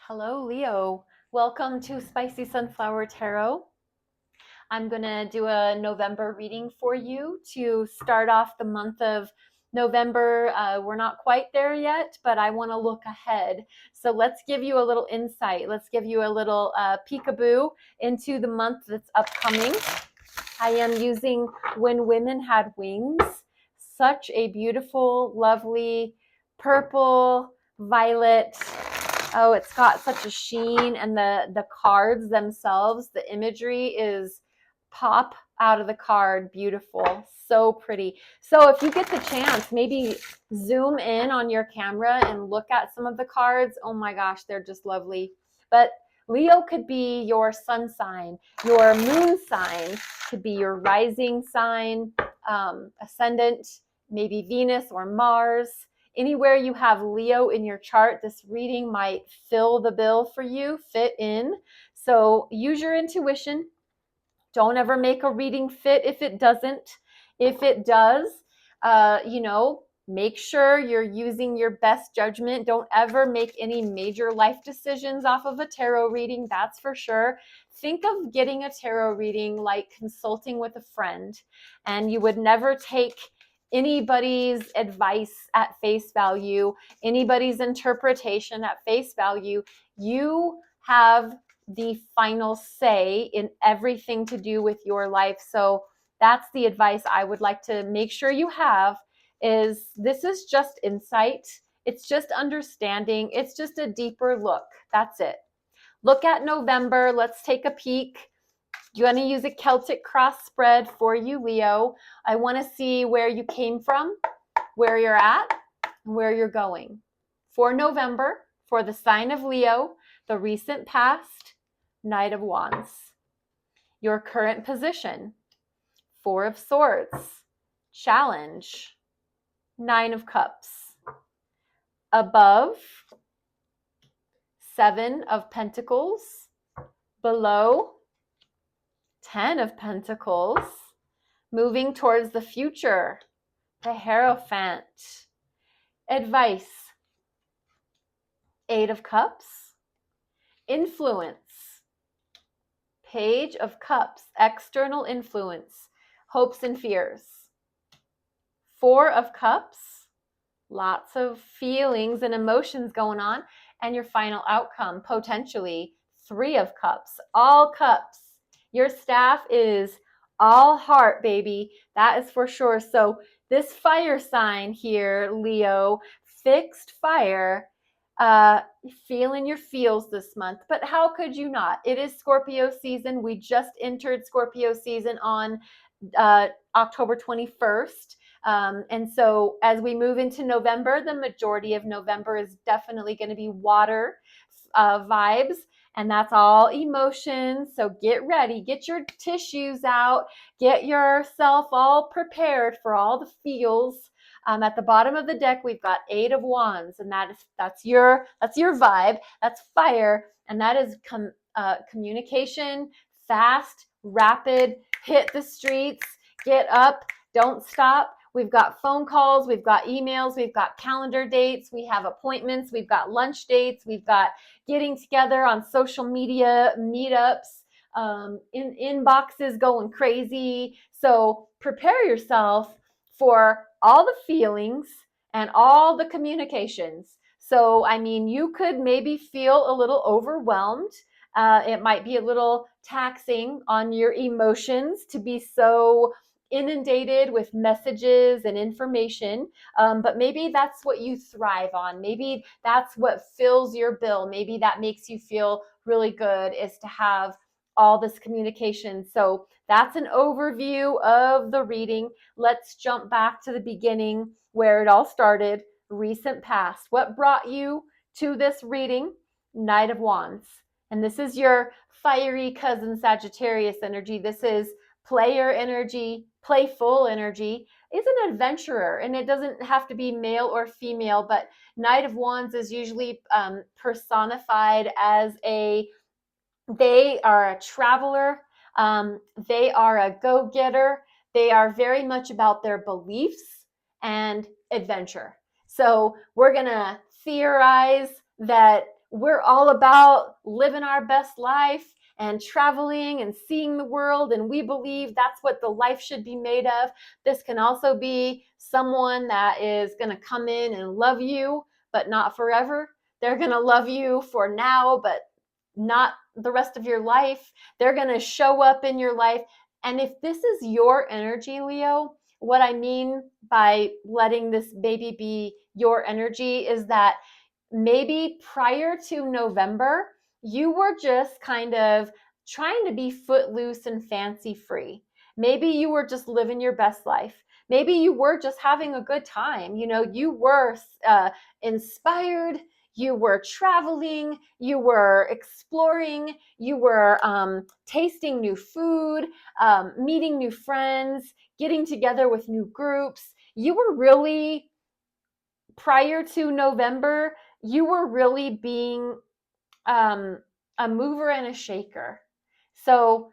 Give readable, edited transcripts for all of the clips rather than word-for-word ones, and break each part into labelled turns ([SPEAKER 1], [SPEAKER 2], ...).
[SPEAKER 1] Hello, Leo. Welcome to Spicy Sunflower Tarot. I'm going to do a November reading for you to start off the month of November. We're not quite there yet, but I want to look ahead. So let's give you a little insight. Let's give you a little peekaboo into the month that's upcoming. I am using When Women Had Wings. Such a beautiful, lovely purple, violet. Oh, it's got such a sheen, and the cards themselves, the imagery is pop out of the card. Beautiful. So pretty. So if you get the chance, maybe zoom in on your camera and look at some of the cards. Oh my gosh, they're just lovely. But Leo could be your sun sign, your moon sign could be your rising sign, ascendant, maybe Venus or Mars. Anywhere you have Leo in your chart, this reading might fill the bill for you, fit in. So use your intuition. Don't ever make a reading fit if it doesn't. If it does, make sure you're using your best judgment. Don't ever make any major life decisions off of a tarot reading, that's for sure. Think of getting a tarot reading like consulting with a friend, and you would never take anybody's advice at face value, anybody's interpretation at face value. You have the final say in everything to do with your life. So that's the advice I would like to make sure you have, is this is just insight. It's just understanding. It's just a deeper look. That's it. Look at November. Let's take a peek. You want to use a Celtic cross spread for you, Leo. I want to see where you came from, where you're at, and where you're going. For November, for the sign of Leo, the recent past, Knight of Wands. Your current position, Four of Swords, challenge, Nine of Cups. Above, Seven of Pentacles. Below, Ten of Pentacles. Moving towards the future, the Hierophant. Advice, Eight of Cups. Influence, Page of Cups, external influence, hopes and fears. Four of Cups, lots of feelings and emotions going on, and your final outcome, potentially Three of Cups, all cups. Your staff is all heart, baby. That is for sure. So this fire sign here, Leo, fixed fire, feeling your feels this month. But how could you not? It is Scorpio season. We just entered Scorpio season on October 21st. And so as we move into November, the majority of November is definitely going to be water vibes. And that's all emotions. So get ready, get your tissues out, get yourself all prepared for all the feels. At the bottom of the deck, we've got Eight of Wands, and that's your vibe. That's fire, and that is communication, fast, rapid, hit the streets, get up, don't stop. We've got phone calls, we've got emails, we've got calendar dates, we have appointments, we've got lunch dates, we've got getting together on social media, meetups, inboxes going crazy. So prepare yourself for all the feelings and all the communications. So, I mean, you could maybe feel a little overwhelmed. It might be a little taxing on your emotions to be so inundated with messages and information, but maybe that's what you thrive on. Maybe that's what fills your bill. Maybe that makes you feel really good, is to have all this communication. So that's an overview of the reading. Let's jump back to the beginning where it all started, recent past. What brought you to this reading? Knight of Wands. And this is your fiery cousin Sagittarius energy. This is player energy, playful energy. Is an adventurer, and it doesn't have to be male or female, but Knight of Wands is usually personified as they are a traveler, they are a go-getter, they are very much about their beliefs and adventure. So we're gonna theorize that we're all about living our best life and traveling and seeing the world, and we believe that's what the life should be made of. This can also be someone that is going to come in and love you, but not forever. They're going to love you for now, but not the rest of your life. They're going to show up in your life. And if this is your energy, Leo, what I mean by letting this baby be your energy is that maybe prior to November, you were just kind of trying to be footloose and fancy free. Maybe you were just living your best life. Maybe you were just having a good time. You know, you were inspired, you were traveling, you were exploring, you were tasting new food, meeting new friends, getting together with new groups. You were really, prior to November, you were really being a mover and a shaker. So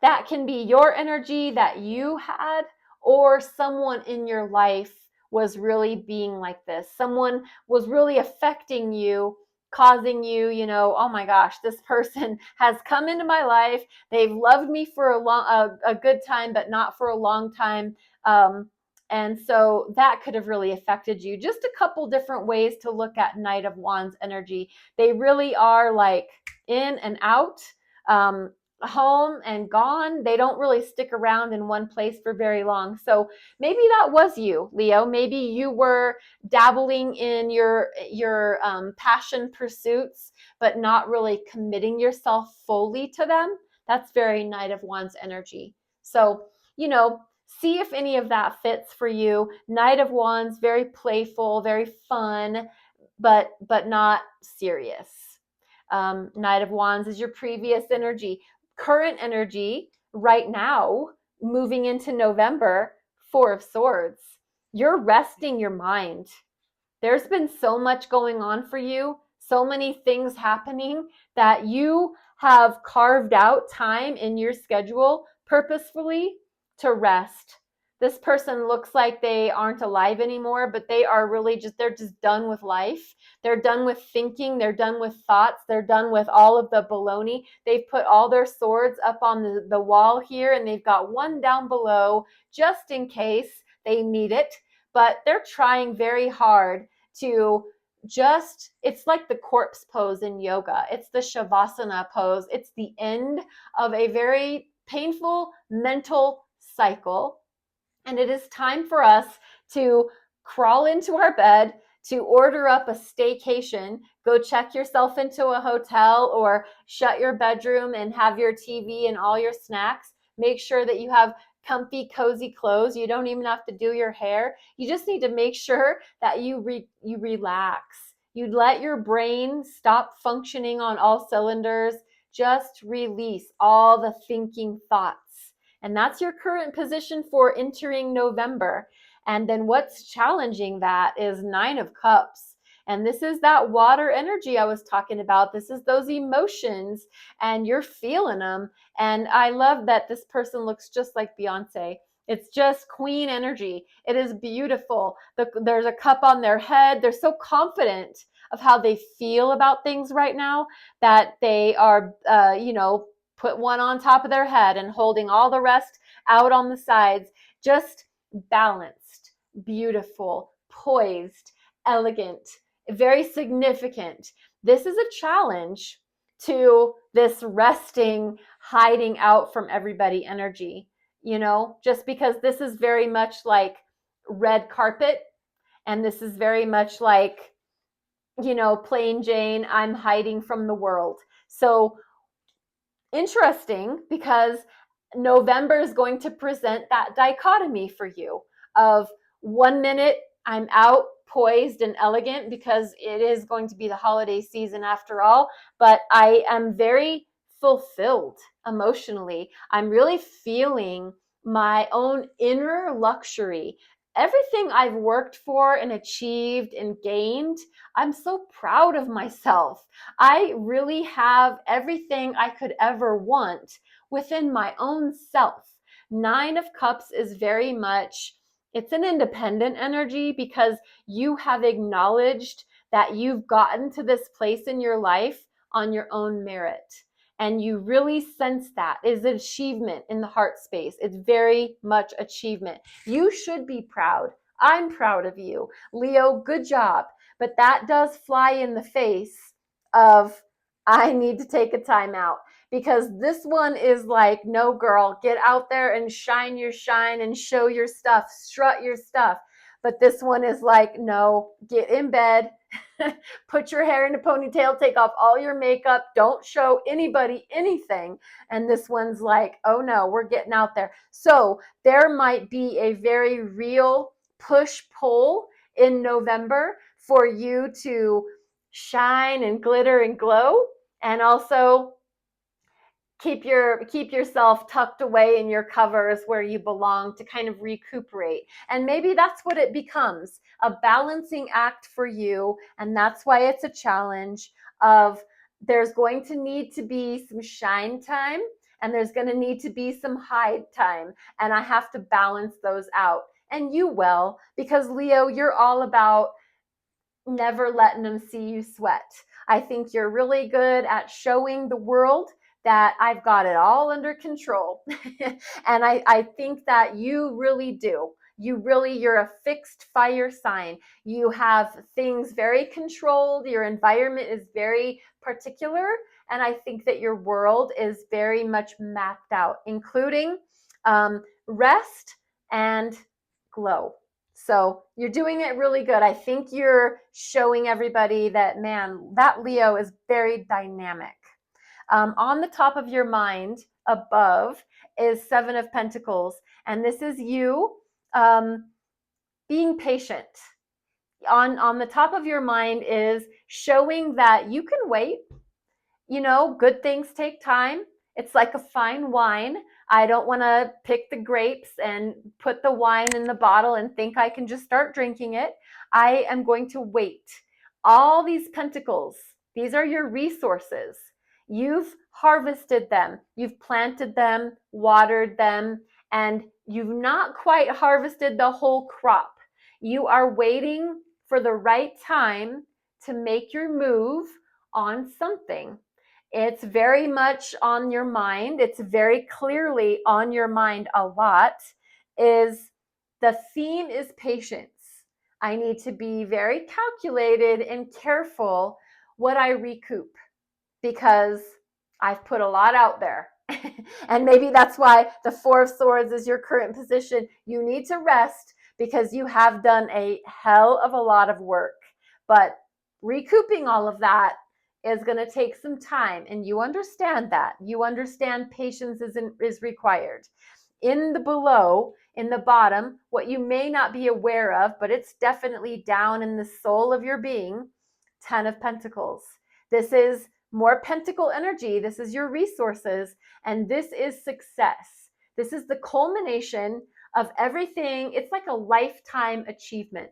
[SPEAKER 1] that can be your energy that you had, or someone in your life was really being like this. Someone was really affecting you, causing you, oh my gosh, this person has come into my life. They've loved me for a good time, but not for a long time. And so that could have really affected you. Just a couple different ways to look at Knight of Wands energy. They really are like in and out. Home and gone. They don't really stick around in one place for very long. So maybe that was you, Leo. Maybe you were dabbling in your passion pursuits, but not really committing yourself fully to them. That's very Knight of Wands energy. So, see if any of that fits for you. Knight of Wands, very playful, very fun, but not serious. Knight of Wands is your previous energy. Current energy right now, moving into November, Four of Swords. You're resting your mind. There's been so much going on for you, so many things happening, that you have carved out time in your schedule purposefully to rest. This person looks like they aren't alive anymore, but they are really they're just done with life. They're done with thinking. They're done with thoughts. They're done with all of the baloney. They've put all their swords up on the wall here, and they've got one down below just in case they need it. But they're trying very hard to it's like the corpse pose in yoga. It's the Shavasana pose. It's the end of a very painful mental cycle. And it is time for us to crawl into our bed, to order up a staycation, go check yourself into a hotel, or shut your bedroom and have your TV and all your snacks. Make sure that you have comfy, cozy clothes. You don't even have to do your hair. You just need to make sure that you relax. You let your brain stop functioning on all cylinders. Just release all the thinking thoughts. And that's your current position for entering November. And then what's challenging that is Nine of Cups. And this is that water energy I was talking about. This is those emotions, and you're feeling them. And I love that this person looks just like Beyonce. It's just queen energy. It is beautiful. There's a cup on their head. They're so confident of how they feel about things right now that they are, put one on top of their head and holding all the rest out on the sides. Just balanced, beautiful, poised, elegant, very significant. This is a challenge to this resting, hiding out from everybody energy, just because this is very much like red carpet, and this is very much like, plain Jane, I'm hiding from the world. So interesting, because November is going to present that dichotomy for you of 1 minute I'm out poised and elegant because it is going to be the holiday season after all, but I am very fulfilled emotionally. I'm really feeling my own inner luxury. Everything I've worked for and achieved and gained, I'm so proud of myself. I really have everything I could ever want within my own self. Nine of Cups is very much, it's an independent energy because you have acknowledged that you've gotten to this place in your life on your own merit. And you really sense that is an achievement in the heart space. It's very much achievement. You should be proud. I'm proud of you. Leo, good job. But that does fly in the face of, I need to take a time out, because this one is like, no, girl, get out there and shine your shine and show your stuff, strut your stuff. But this one is like, no, get in bed, put your hair in a ponytail, take off all your makeup, don't show anybody anything. And this one's like, oh no, we're getting out there. So there might be a very real push pull in November for you to shine and glitter and glow, and also keep yourself tucked away in your covers where you belong to kind of recuperate. And maybe that's what it becomes, a balancing act for you. And that's why it's a challenge of, there's going to need to be some shine time and there's going to need to be some hide time. And I have to balance those out. And you will, because Leo, you're all about never letting them see you sweat. I think you're really good at showing the world that I've got it all under control. And I think that you really do. You're a fixed fire sign. You have things very controlled. Your environment is very particular. And I think that your world is very much mapped out, including rest and glow. So you're doing it really good. I think you're showing everybody that, man, that Leo is very dynamic. On the top of your mind above is Seven of Pentacles. And this is you being patient. On the top of your mind is showing that you can wait. Good things take time. It's like a fine wine. I don't want to pick the grapes and put the wine in the bottle and think I can just start drinking it. I am going to wait. All these pentacles, these are your resources. You've harvested them. You've planted them, watered them, and you've not quite harvested the whole crop. You are waiting for the right time to make your move on something. It's very much on your mind. It's very clearly on your mind a lot. The theme is patience. I need to be very calculated and careful what I recoup, because I've put a lot out there. And maybe that's why the Four of Swords is your current position. You need to rest because you have done a hell of a lot of work. But recouping all of that is going to take some time, and you understand that. You understand patience is required. In the below, in the bottom, what you may not be aware of, but it's definitely down in the soul of your being, 10 of Pentacles. This is more pentacle energy. This is your resources, and this is success. This is the culmination of everything. It's like a lifetime achievement.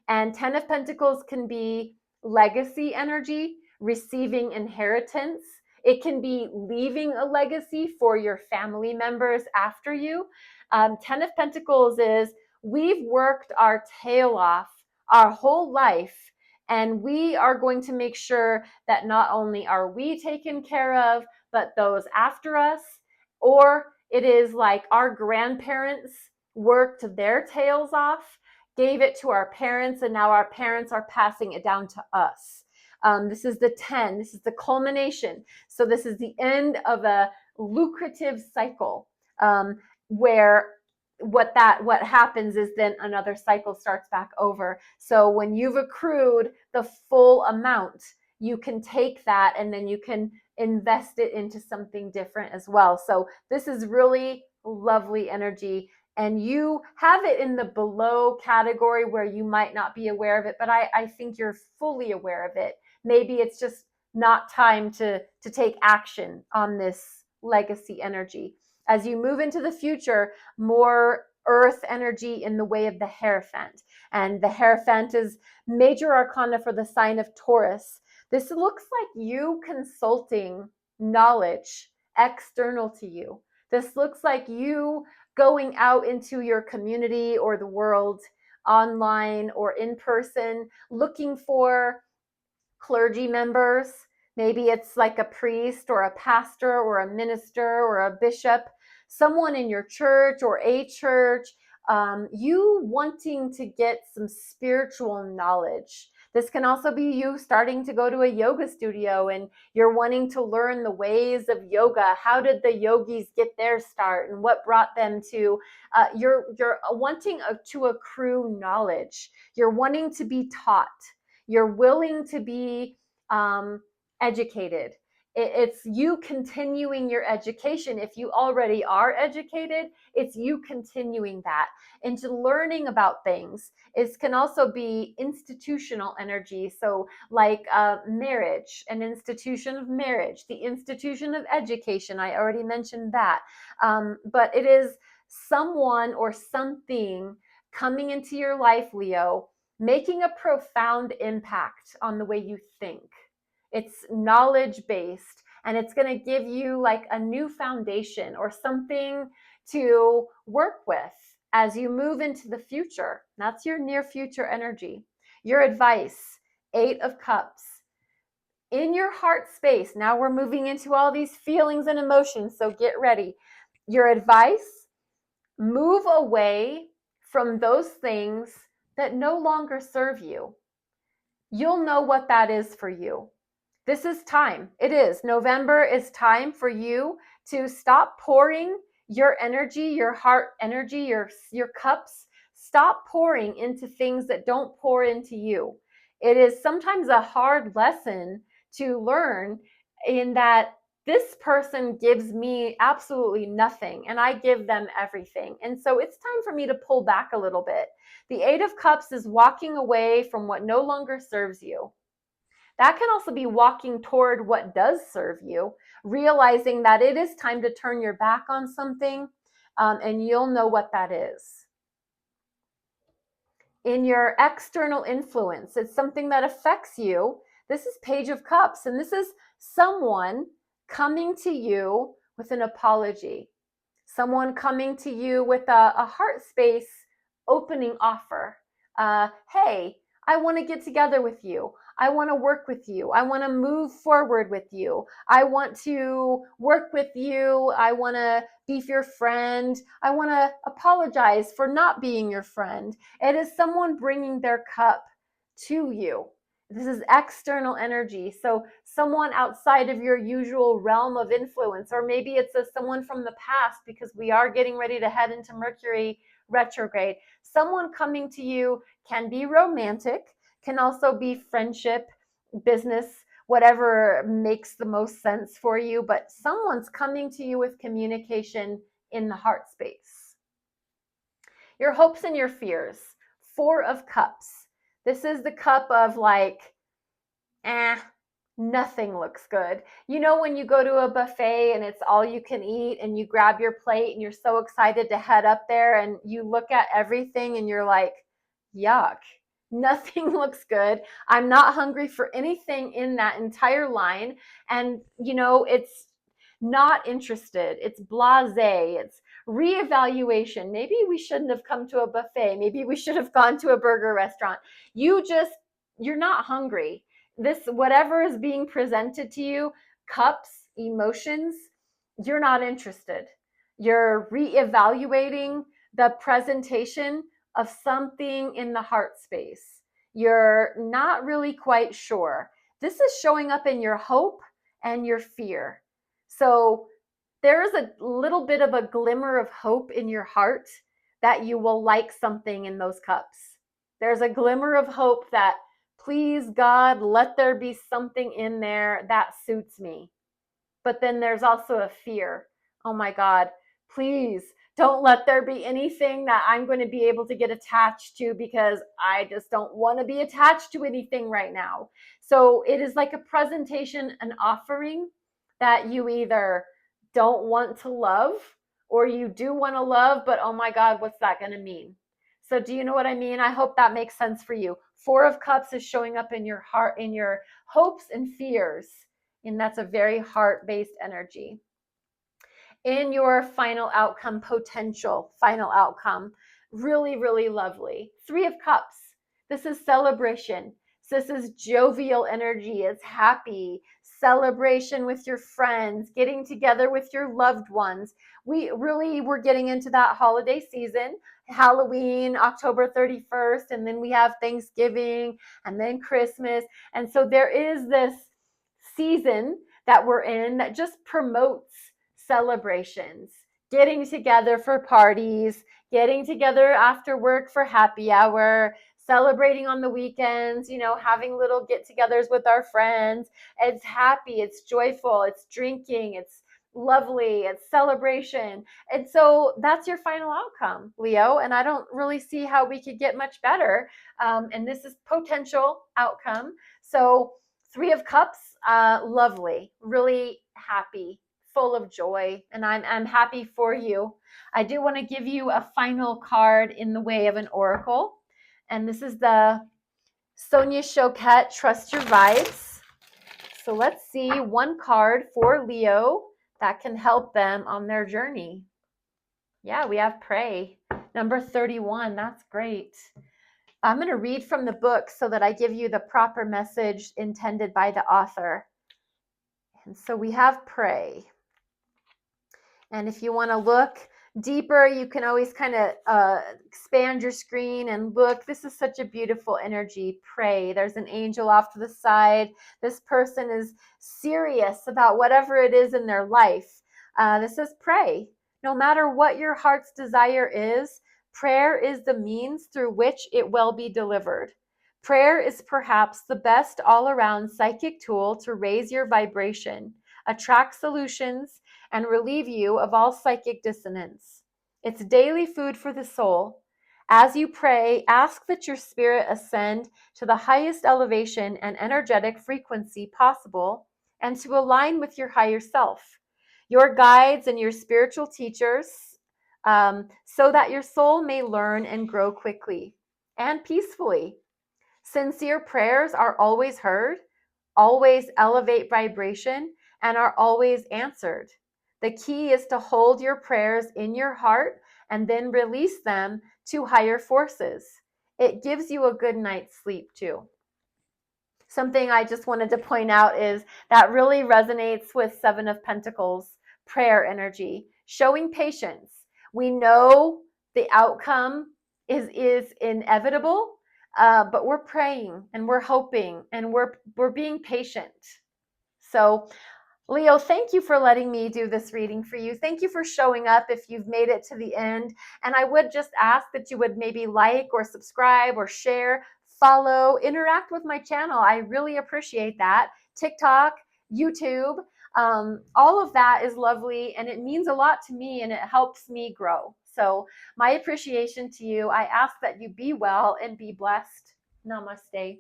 [SPEAKER 1] And 10 of Pentacles can be legacy energy, receiving inheritance. It can be leaving a legacy for your family members after you. 10 of Pentacles is, we've worked our tail off our whole life, and we are going to make sure that not only are we taken care of, but those after us. Or it is like our grandparents worked their tails off, gave it to our parents, and now our parents are passing it down to us. This is the 10. This is the culmination. So this is the end of a lucrative cycle, where what happens is then another cycle starts back over. So when you've accrued the full amount, you can take that and then you can invest it into something different as well. So this is really lovely energy. And you have it in the below category where you might not be aware of it, but I think you're fully aware of it. Maybe it's just not time to take action on this legacy energy. As you move into the future, more earth energy in the way of the Hierophant. And the Hierophant is major arcana for the sign of Taurus. This looks like you consulting knowledge external to you. This looks like you going out into your community or the world, online or in person, looking for clergy members. Maybe it's like a priest or a pastor or a minister or a bishop, someone in your church or a church, you wanting to get some spiritual knowledge. This can also be you starting to go to a yoga studio and you're wanting to learn the ways of yoga. How did the yogis get their start and what brought them to, you're wanting to accrue knowledge. You're wanting to be taught. You're willing to be educated. It's you continuing your education. If you already are educated, it's you continuing that into learning about things. It can also be institutional energy. So like marriage, an institution of marriage, the institution of education. I already mentioned that. But it is someone or something coming into your life, Leo, making a profound impact on the way you think. It's knowledge based and it's going to give you like a new foundation or something to work with as you move into the future. That's your near future energy. Your advice, 8 of Cups. In your heart space, now we're moving into all these feelings and emotions, so get ready. Your advice, move away from those things that no longer serve you. You'll know what that is for you. This is time. It is. November is time for you to stop pouring your energy, your heart energy, your cups. Stop pouring into things that don't pour into you. It is sometimes a hard lesson to learn in that this person gives me absolutely nothing and I give them everything. And so it's time for me to pull back a little bit. The 8 of Cups is walking away from what no longer serves you. That can also be walking toward what does serve you, realizing that it is time to turn your back on something, and you'll know what that is. In your external influence, it's something that affects you. This is Page of Cups, and this is someone coming to you with an apology, someone coming to you with a heart space opening offer. Hey, I want to get together with you. I want to work with you. I want to move forward with you. I want to work with you. I want to be your friend. I want to apologize for not being your friend. It is someone bringing their cup to you. This is external energy. So someone outside of your usual realm of influence, or maybe it's someone from the past, because we are getting ready to head into Mercury retrograde. Someone coming to you can be romantic, can also be friendship, business, whatever makes the most sense for you, but someone's coming to you with communication in the heart space. Your hopes and your fears, 4 of Cups. This is the cup of like, nothing looks good. You know, when you go to a buffet and it's all you can eat and you grab your plate and you're so excited to head up there and you look at everything and you're like, yuck, nothing looks good. I'm not hungry for anything in that entire line. And, you know, it's not interested. It's blasé. It's reevaluation. Maybe we shouldn't have come to a buffet. Maybe we should have gone to a burger restaurant. You're not hungry. This, whatever is being presented to you, cups, emotions, you're not interested. You're reevaluating the presentation of something in the heart space. You're not really quite sure. This is showing up in your hope and your fear. So there's a little bit of a glimmer of hope in your heart that you will like something in those cups. There's a glimmer of hope that, please God, let there be something in there that suits me. But then there's also a fear. Oh my God, please don't let there be anything that I'm going to be able to get attached to, because I just don't want to be attached to anything right now. So it is like a presentation, an offering that you either don't want to love or you do want to love, but oh my God, what's that going to mean? So do you know what I mean? I hope that makes sense for you. 4 of Cups is showing up in your heart, in your hopes and fears. And that's a very heart-based energy. In your final outcome, potential final outcome, really, really lovely. 3 of Cups. This is celebration. So this is jovial energy. It's happy, celebration with your friends, getting together with your loved ones. We're getting into that holiday season, Halloween, October 31st, and then we have Thanksgiving and then Christmas. And so there is this season that we're in that just promotes celebrations, getting together for parties, getting together after work for happy hour, celebrating on the weekends, having little get-togethers with our friends. It's happy, it's joyful, it's drinking, it's lovely, it's celebration. And so that's your final outcome, Leo. And I don't really see how we could get much better. And this is potential outcome. So Three of Cups, lovely, really happy, full of joy, and I'm happy for you. I do want to give you a final card in the way of an oracle, and this is the Sonia Choquette, Trust Your Vibes. So let's see one card for Leo that can help them on their journey. Yeah, we have Pray, number 31. That's great. I'm going to read from the book so that I give you the proper message intended by the author. And so we have Pray. And if you want to look deeper, you can always kind of expand your screen and look. This is such a beautiful energy. Pray. There's an angel off to the side. This person is serious about whatever it is in their life. This is pray. No matter what your heart's desire is, prayer is the means through which it will be delivered. Prayer is perhaps the best all-around psychic tool to raise your vibration, attract solutions, and relieve you of all psychic dissonance. It's daily food for the soul. As you pray, ask that your spirit ascend to the highest elevation and energetic frequency possible and to align with your higher self, your guides and your spiritual teachers, so that your soul may learn and grow quickly and peacefully. Sincere prayers are always heard, always elevate vibration, and are always answered. The key is to hold your prayers in your heart and then release them to higher forces. It gives you a good night's sleep too. Something I just wanted to point out is that really resonates with Seven of Pentacles prayer energy, showing patience. We know the outcome is inevitable, but we're praying and we're hoping and we're being patient. So Leo, thank you for letting me do this reading for you. Thank you for showing up if you've made it to the end. And I would just ask that you would maybe like or subscribe or share, follow, interact with my channel. I really appreciate that. TikTok, YouTube, all of that is lovely and it means a lot to me and it helps me grow. So my appreciation to you. I ask that you be well and be blessed. Namaste.